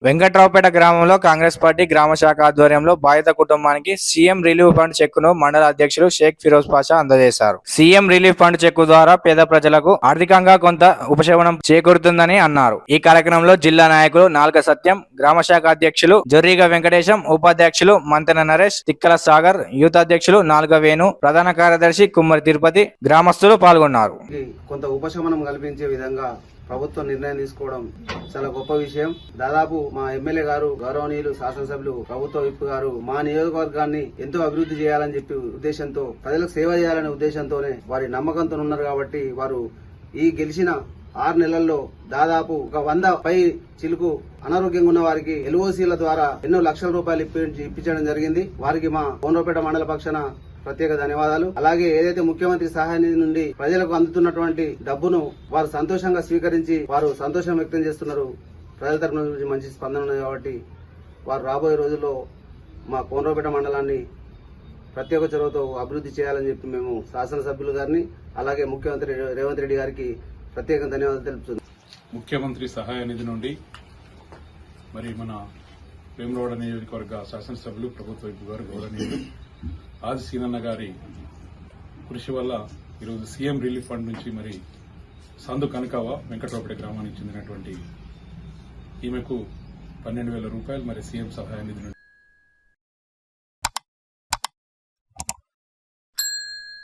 వెంకట్రావుపేట గ్రామంలో కాంగ్రెస్ పార్టీ గ్రామ శాఖ ఆధ్వర్యంలో బాధిత కుటుంబానికి సీఎం రిలీఫ్ ఫండ్ చెక్కును మండల అధ్యక్షులు షేక్ ఫిరోజ్ పాషా అందజేశారు. సీఎం రిలీఫ్ ఫండ్ చెక్కు ద్వారా పేద ప్రజలకు ఆర్థికంగా కొంత ఉపశమనం చేకూరుతుందని అన్నారు. ఈ కార్యక్రమంలో జిల్లా నాయకులు నాల్క సత్యం, గ్రామ శాఖ అధ్యక్షులు జొర్రిగా వెంకటేశం, ఉపాధ్యక్షులు మంతెన నరేష్, తిక్కల సాగర్, యూత్ అధ్యక్షులు నాల్క వేణు, ప్రధాన కార్యదర్శి కుమ్మరి తిరుపతి, గ్రామస్తులు పాల్గొన్నారు. కొంత ఉపశమనం కల్పించే విధంగా ప్రభుత్వం నిర్ణయం తీసుకోవడం చాలా గొప్ప విషయం. దాదాపు మా ఎమ్మెల్యే గారు, గౌరవనీయులు శాసనసభ్యులు, ప్రభుత్వ విప్ గారు మా నియోజకవర్గాన్ని ఎంతో అభివృద్ధి చేయాలని చెప్పి ఉద్దేశంతో, ప్రజలకు సేవ చేయాలనే ఉద్దేశంతోనే వారి నమ్మకంతో ఉన్నారు. కాబట్టి వారు ఈ గెలిచిన 6 నెలల్లో దాదాపు 100 పై చిలుకు అనారోగ్యంగా ఉన్న వారికి ఎల్ఓసీల ద్వారా ఎన్నో లక్షల రూపాయలు ఇప్పించడం జరిగింది. వారికి మా కోనరావుపేట మండల పక్షాన ప్రత్యేక ధన్యవాదాలు. అలాగే ఏదైతే ముఖ్యమంత్రి సహాయ నిధి నుండి ప్రజలకు అందుతున్నటువంటి డబ్బును వారు సంతోషంగా స్వీకరించి వారు సంతోషం వ్యక్తం చేస్తున్నారు. ప్రజల తరఫున నుంచి మంచి స్పందన ఉంది. కాబట్టి వారు రాబోయే రోజుల్లో మా కోనరావుపేట మండలాన్ని ప్రత్యేక చొరవతో అభివృద్ధి చేయాలని చెప్పి మేము శాసనసభ్యులు గారిని, అలాగే ముఖ్యమంత్రి రేవంత్ రెడ్డి గారికి ప్రత్యేక ధన్యవాదాలు తెలుపుతుంది. ముఖ్యమంత్రి సహాయ నిధి నుండి మరి మన వేములవాడ నియోజకవర్గ శాసనసభ్యులు, ప్రభుత్వ విప్ గారు, గౌరవనీయులు ఆది సీనన్న గారి కృషి వల్ల ఈరోజు సీఎం రిలీఫ్ ఫండ్ నుంచి మరి సందు కనకావ వెంకట్రావుపేట గ్రామానికి చెందినటువంటి ఈమెకు 12,000 రూపాయలు మరి సీఎం సహాయ నిధి నుండి